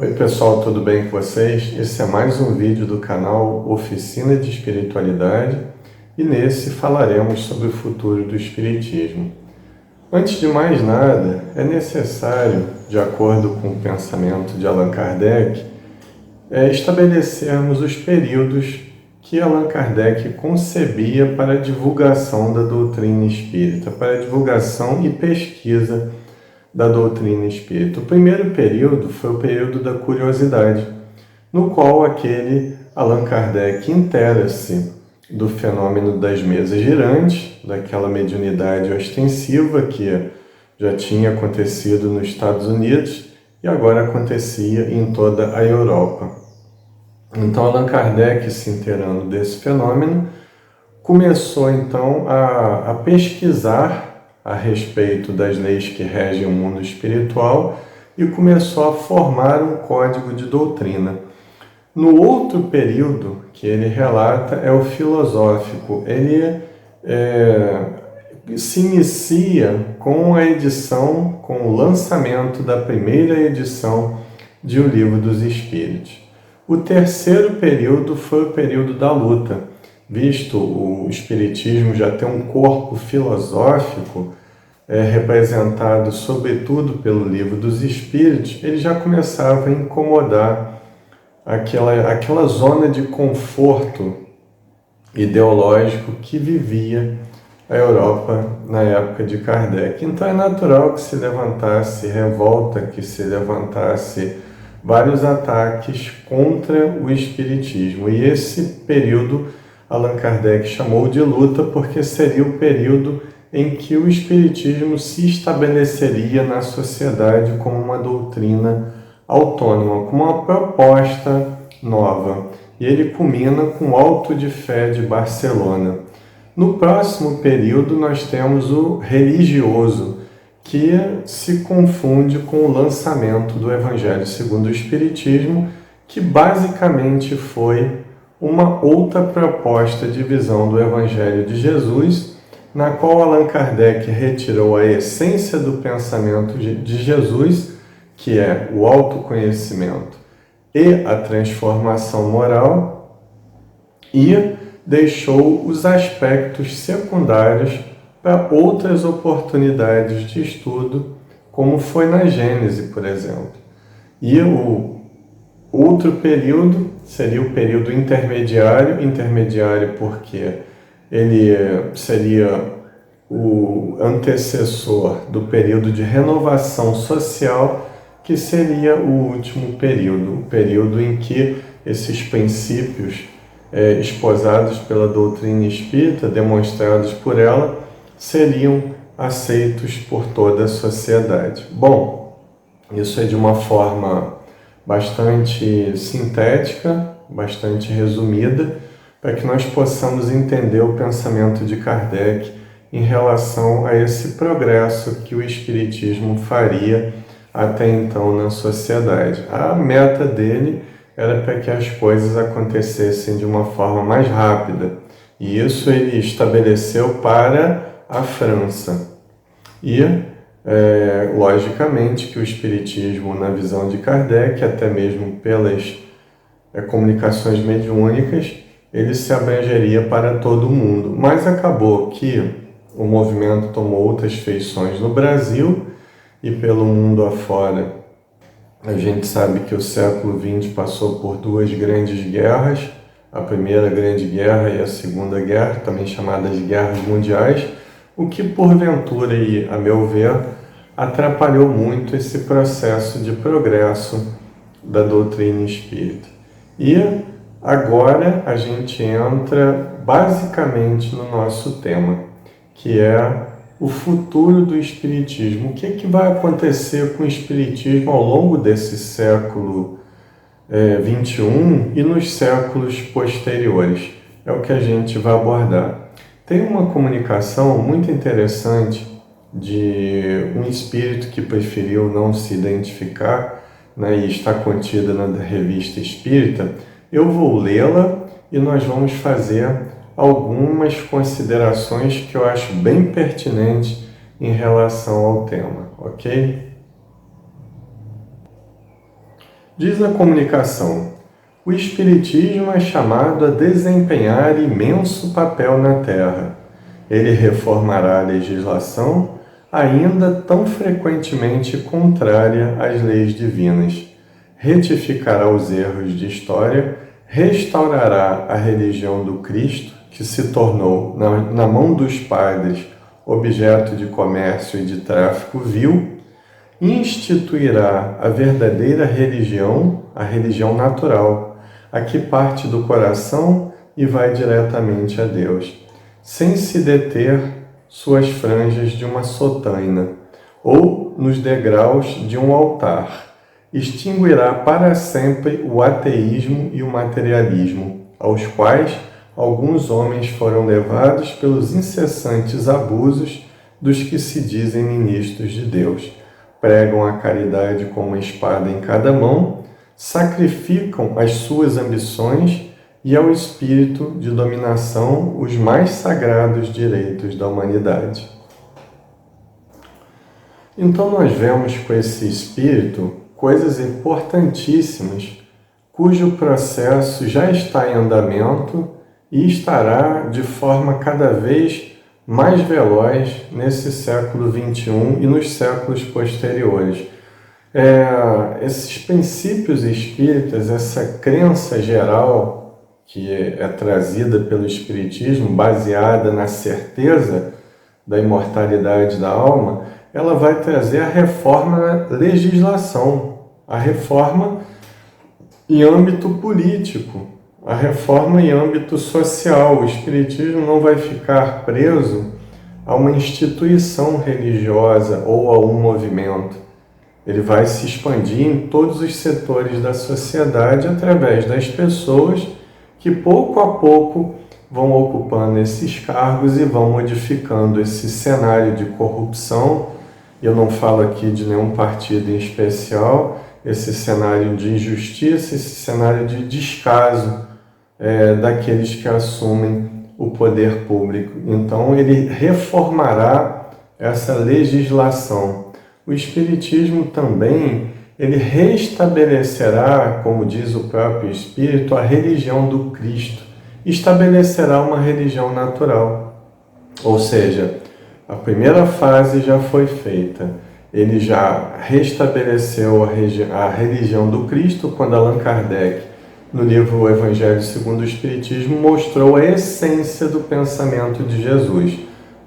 Oi pessoal, tudo bem com vocês? Esse é mais um vídeo do canal Oficina de Espiritualidade e nesse falaremos sobre o futuro do Espiritismo. Antes de mais nada, é necessário, de acordo com o pensamento de Allan Kardec, estabelecermos os períodos que Allan Kardec concebia para a divulgação da doutrina espírita, para a divulgação e pesquisa da doutrina espírita. O primeiro período foi o período da curiosidade, no qual aquele Allan Kardec inteira-se do fenômeno das mesas girantes, daquela mediunidade ostensiva que já tinha acontecido nos Estados Unidos e agora acontecia em toda a Europa. Então Allan Kardec, se inteirando desse fenômeno, começou então a pesquisar a respeito das leis que regem o mundo espiritual e começou a formar um código de doutrina. No outro período que ele relata é o filosófico. Ele se inicia com a edição, com o lançamento da primeira edição de O Livro dos Espíritos. O terceiro período foi o período da luta. Visto o Espiritismo já ter um corpo filosófico representado sobretudo pelo Livro dos Espíritos, ele já começava a incomodar aquela zona de conforto ideológico que vivia a Europa na época de Kardec. Então é natural que se levantasse revolta, que se levantasse vários ataques contra o Espiritismo. E esse período Allan Kardec chamou de luta porque seria o período em que o Espiritismo se estabeleceria na sociedade como uma doutrina autônoma, como uma proposta nova. E ele culmina com o Auto de Fé de Barcelona. No próximo período nós temos o religioso, que se confunde com o lançamento do Evangelho segundo o Espiritismo, que basicamente foi uma outra proposta de visão do Evangelho de Jesus, na qual Allan Kardec retirou a essência do pensamento de Jesus, que é o autoconhecimento e a transformação moral, e deixou os aspectos secundários para outras oportunidades de estudo, como foi na Gênese, por exemplo. E o outro período seria o período intermediário porque ele seria o antecessor do período de renovação social, que seria o último período, o período em que esses princípios esposados pela doutrina espírita, demonstrados por ela, seriam aceitos por toda a sociedade. Bom, isso é de uma forma bastante sintética, bastante resumida, para que nós possamos entender o pensamento de Kardec em relação a esse progresso que o Espiritismo faria até então na sociedade. A meta dele era para que as coisas acontecessem de uma forma mais rápida, e isso ele estabeleceu para a França. E, logicamente, que o Espiritismo, na visão de Kardec, até mesmo pelas comunicações mediúnicas, ele se abrangeria para todo o mundo. Mas acabou que o movimento tomou outras feições no Brasil e pelo mundo afora. A gente sabe que o século XX passou por duas grandes guerras, a Primeira Grande Guerra e a Segunda Guerra, também chamadas Guerras Mundiais, o que porventura, e a meu ver, atrapalhou muito esse processo de progresso da doutrina espírita. E agora a gente entra basicamente no nosso tema, que é o futuro do Espiritismo. O que vai acontecer com o Espiritismo ao longo desse século XXI e nos séculos posteriores? É o que a gente vai abordar. Tem uma comunicação muito interessante de um espírito que preferiu não se identificar, e está contida na Revista Espírita. Eu vou lê-la e nós vamos fazer algumas considerações que eu acho bem pertinentes em relação ao tema, ok? Diz a comunicação: o Espiritismo é chamado a desempenhar imenso papel na Terra. Ele reformará a legislação, ainda tão frequentemente contrária às leis divinas, retificará os erros de história, restaurará a religião do Cristo, que se tornou, na mão dos padres, objeto de comércio e de tráfico vil, instituirá a verdadeira religião, a religião natural, a que parte do coração e vai diretamente a Deus, sem se deter suas franjas de uma sotaina ou nos degraus de um altar. Extinguirá para sempre o ateísmo e o materialismo, aos quais alguns homens foram levados pelos incessantes abusos dos que se dizem ministros de Deus. Pregam a caridade com uma espada em cada mão, sacrificam as suas ambições e ao espírito de dominação os mais sagrados direitos da humanidade. Então nós vemos com esse espírito coisas importantíssimas, cujo processo já está em andamento e estará de forma cada vez mais veloz nesse século XXI e nos séculos posteriores. Esses princípios espíritas, essa crença geral que é trazida pelo Espiritismo, baseada na certeza da imortalidade da alma, ela vai trazer a reforma na legislação, a reforma em âmbito político, a reforma em âmbito social. O Espiritismo não vai ficar preso a uma instituição religiosa ou a um movimento. Ele vai se expandir em todos os setores da sociedade através das pessoas que pouco a pouco vão ocupando esses cargos e vão modificando esse cenário de corrupção. Eu não falo aqui de nenhum partido em especial, esse cenário de injustiça, esse cenário de descaso daqueles que assumem o poder público. Então, ele reformará essa legislação. O Espiritismo também, ele restabelecerá, como diz o próprio Espírito, a religião do Cristo. Estabelecerá uma religião natural. Ou seja, a primeira fase já foi feita. Ele já restabeleceu a religião do Cristo quando Allan Kardec, no livro O Evangelho segundo o Espiritismo, mostrou a essência do pensamento de Jesus.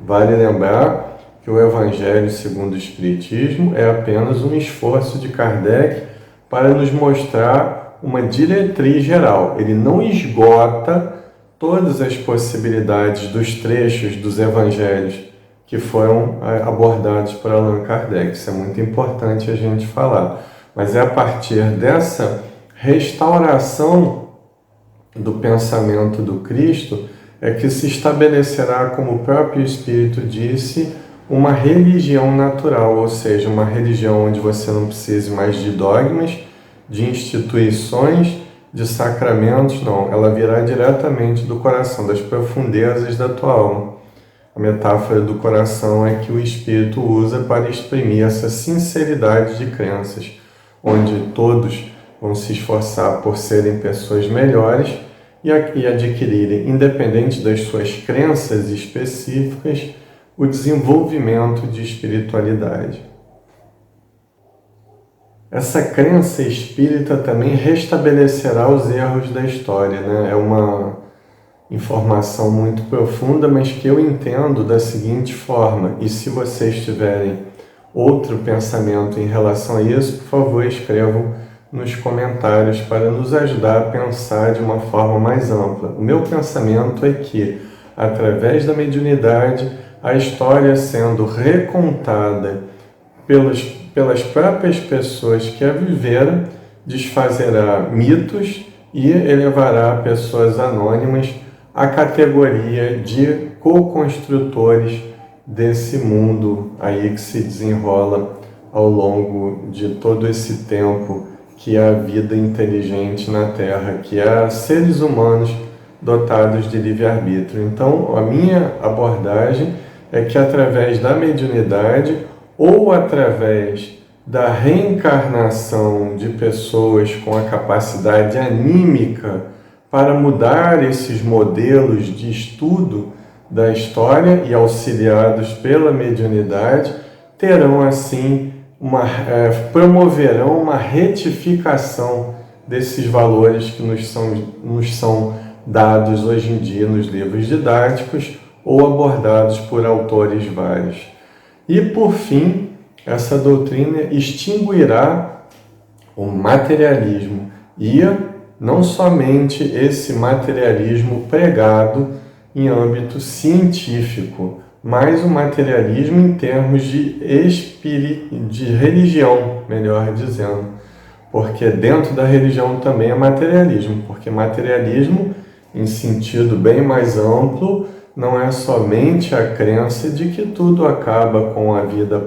Vale lembrar que o Evangelho segundo o Espiritismo é apenas um esforço de Kardec para nos mostrar uma diretriz geral. Ele não esgota todas as possibilidades dos trechos dos Evangelhos que foram abordados por Allan Kardec. Isso é muito importante a gente falar. Mas é a partir dessa restauração do pensamento do Cristo é que se estabelecerá, como o próprio Espírito disse, uma religião natural, ou seja, uma religião onde você não precise mais de dogmas, de instituições, de sacramentos, não. Ela virá diretamente do coração, das profundezas da tua alma. A metáfora do coração é que o Espírito usa para exprimir essa sinceridade de crenças, onde todos vão se esforçar por serem pessoas melhores e adquirirem, independente das suas crenças específicas, o desenvolvimento de espiritualidade. Essa crença espírita também restabelecerá os erros da história, né? É uma informação muito profunda, mas que eu entendo da seguinte forma, e se vocês tiverem outro pensamento em relação a isso, por favor, escrevam nos comentários para nos ajudar a pensar de uma forma mais ampla. O meu pensamento é que, através da mediunidade, a história sendo recontada pelas próprias pessoas que a viveram, desfazerá mitos e elevará pessoas anônimas à categoria de co-construtores desse mundo aí que se desenrola ao longo de todo esse tempo, que é a vida inteligente na Terra, que é seres humanos dotados de livre-arbítrio. Então, a minha abordagem é que através da mediunidade ou através da reencarnação de pessoas com a capacidade anímica para mudar esses modelos de estudo da história e auxiliados pela mediunidade, terão assim promoverão uma retificação desses valores que nos são dados hoje em dia nos livros didáticos ou abordados por autores vários. E, por fim, essa doutrina extinguirá o materialismo e não somente esse materialismo pregado em âmbito científico, mas o materialismo em termos de religião, melhor dizendo. Porque dentro da religião também é materialismo, porque materialismo, em sentido bem mais amplo, não é somente a crença de que tudo acaba com a vida,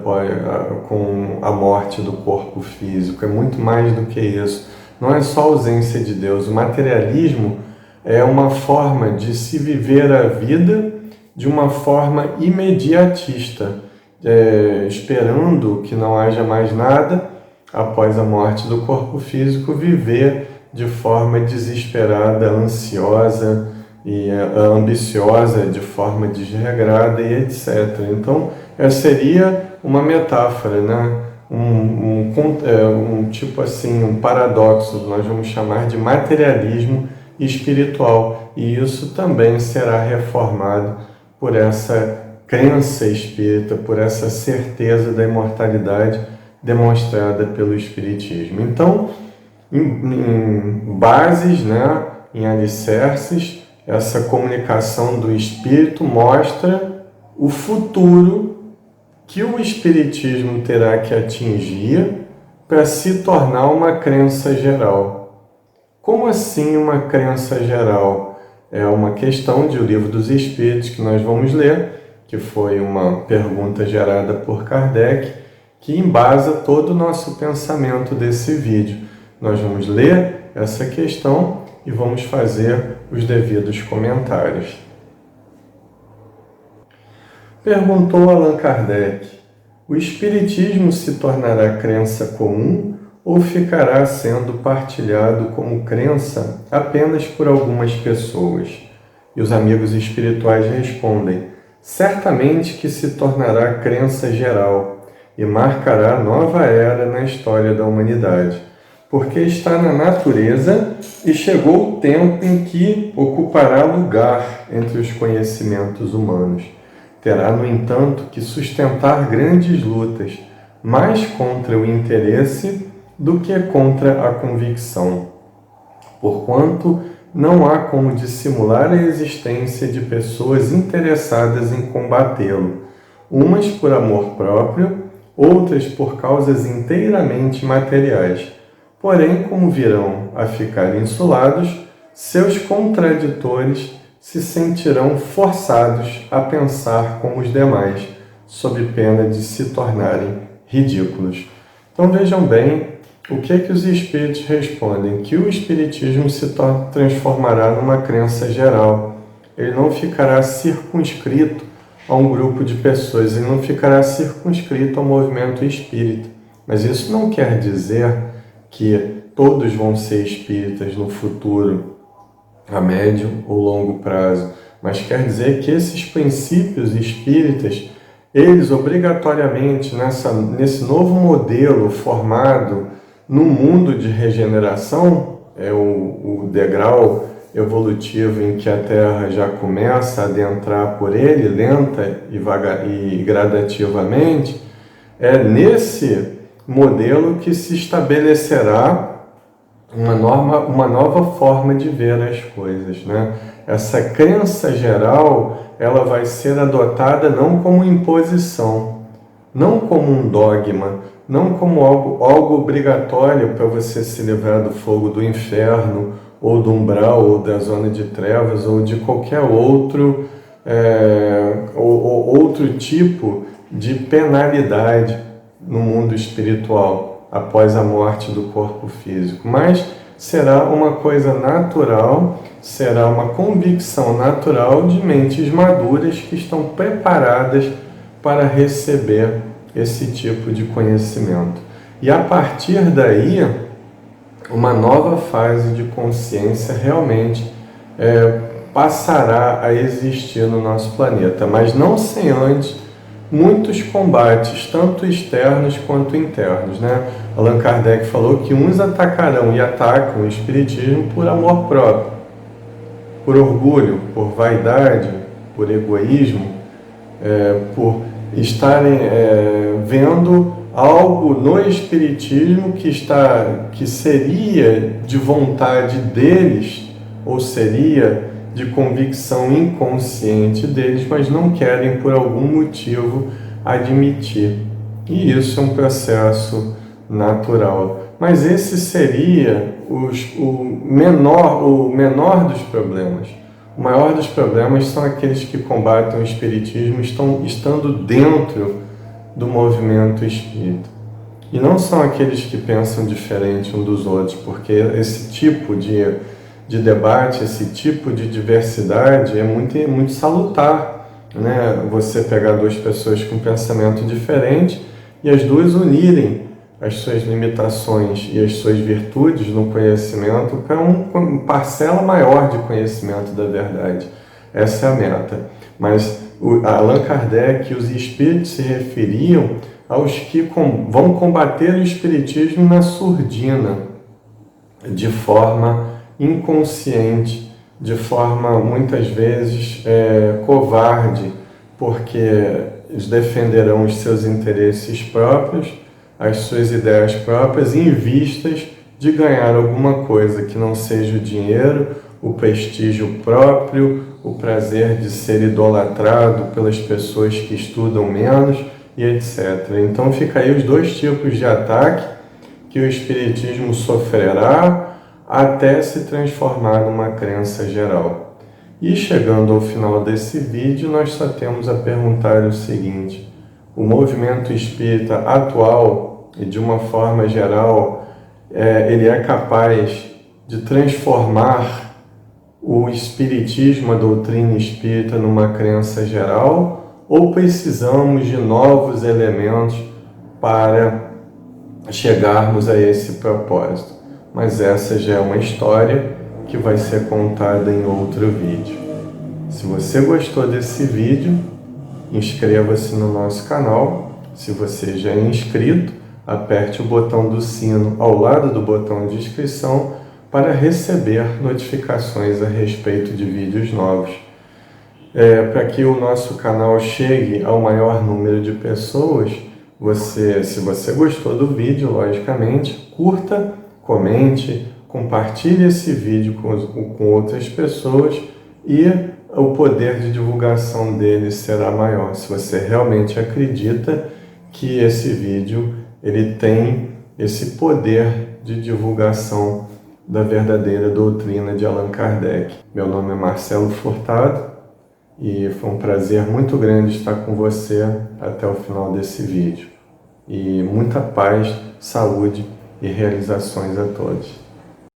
com a morte do corpo físico, é muito mais do que isso. Não é só a ausência de Deus. O materialismo é uma forma de se viver a vida de uma forma imediatista, esperando que não haja mais nada após a morte do corpo físico, viver de forma desesperada, ansiosa e ambiciosa, de forma desregrada e etc. Então, seria uma metáfora, né? Tipo assim, um paradoxo, nós vamos chamar de materialismo espiritual, e isso também será reformado por essa crença espírita, por essa certeza da imortalidade demonstrada pelo Espiritismo. Então, em bases, né, em alicerces, essa comunicação do Espírito mostra o futuro que o Espiritismo terá que atingir para se tornar uma crença geral. Como assim uma crença geral? É uma questão de O Livro dos Espíritos que nós vamos ler, que foi uma pergunta gerada por Kardec, que embasa todo o nosso pensamento desse vídeo. Nós vamos ler essa questão e vamos fazer os devidos comentários. Perguntou Allan Kardec: o Espiritismo se tornará crença comum ou ficará sendo partilhado como crença apenas por algumas pessoas? E os amigos espirituais respondem: certamente que se tornará crença geral e marcará nova era na história da humanidade, porque está na natureza e chegou o tempo em que ocupará lugar entre os conhecimentos humanos. Terá, no entanto, que sustentar grandes lutas, mais contra o interesse do que contra a convicção, porquanto não há como dissimular a existência de pessoas interessadas em combatê-lo, umas por amor próprio, outras por causas inteiramente materiais. Porém, como virão a ficar insulados, seus contraditores se sentirão forçados a pensar como os demais, sob pena de se tornarem ridículos. Então vejam bem o que os espíritos respondem: que o espiritismo se transformará numa crença geral. Ele não ficará circunscrito a um grupo de pessoas, ele não ficará circunscrito ao movimento espírita. Mas isso não quer dizer que todos vão ser espíritas no futuro, a médio ou longo prazo, mas quer dizer que esses princípios espíritas, eles obrigatoriamente, nesse novo modelo formado no mundo de regeneração, é o degrau evolutivo em que a Terra já começa a adentrar por ele, lenta e gradativamente, é nesse modelo que se estabelecerá uma nova forma de ver as coisas, né? Essa crença geral, ela vai ser adotada não como imposição, não como um dogma, não como algo obrigatório para você se livrar do fogo do inferno, ou do umbral, ou da zona de trevas, ou de qualquer outro tipo de penalidade no mundo espiritual após a morte do corpo físico. Mas será uma coisa natural, será uma convicção natural de mentes maduras que estão preparadas para receber esse tipo de conhecimento. E a partir daí, uma nova fase de consciência realmente passará a existir no nosso planeta, mas não sem antes muitos combates, tanto externos quanto internos, né? Allan Kardec falou que uns atacarão e atacam o Espiritismo por amor próprio, por orgulho, por vaidade, por egoísmo, por estarem vendo algo no Espiritismo que seria de vontade deles, ou seria de convicção inconsciente deles, mas não querem por algum motivo admitir. E isso é um processo natural. Mas esse seria o menor dos problemas. O maior dos problemas são aqueles que combatem o Espiritismo estando dentro do movimento espírita. E não são aqueles que pensam diferente um dos outros, porque esse tipo de debate, esse tipo de diversidade é muito salutar, né? Você pegar duas pessoas com pensamento diferente e as duas unirem as suas limitações e as suas virtudes no conhecimento para uma parcela maior de conhecimento da verdade. Essa é a meta. Mas Allan Kardec e os espíritos se referiam aos que vão combater o espiritismo na surdina, de forma inconsciente, de forma muitas vezes covarde, porque eles defenderão os seus interesses próprios, as suas ideias próprias, em vistas de ganhar alguma coisa que não seja o dinheiro, o prestígio próprio, o prazer de ser idolatrado pelas pessoas que estudam menos e etc. Então fica aí os dois tipos de ataque que o Espiritismo sofrerá até se transformar numa crença geral. E chegando ao final desse vídeo, nós só temos a perguntar o seguinte: o movimento espírita atual, e de uma forma geral, ele é capaz de transformar o espiritismo, a doutrina espírita, numa crença geral, ou precisamos de novos elementos para chegarmos a esse propósito? Mas essa já é uma história que vai ser contada em outro vídeo. Se você gostou desse vídeo, inscreva-se no nosso canal. Se você já é inscrito, aperte o botão do sino ao lado do botão de inscrição para receber notificações a respeito de vídeos novos. Para que o nosso canal chegue ao maior número de pessoas, se você gostou do vídeo, logicamente, curta, comente, compartilhe esse vídeo com outras pessoas e o poder de divulgação dele será maior. Se você realmente acredita que esse vídeo ele tem esse poder de divulgação da verdadeira doutrina de Allan Kardec. Meu nome é Marcelo Furtado e foi um prazer muito grande estar com você até o final desse vídeo. E muita paz, saúde e realizações a todos.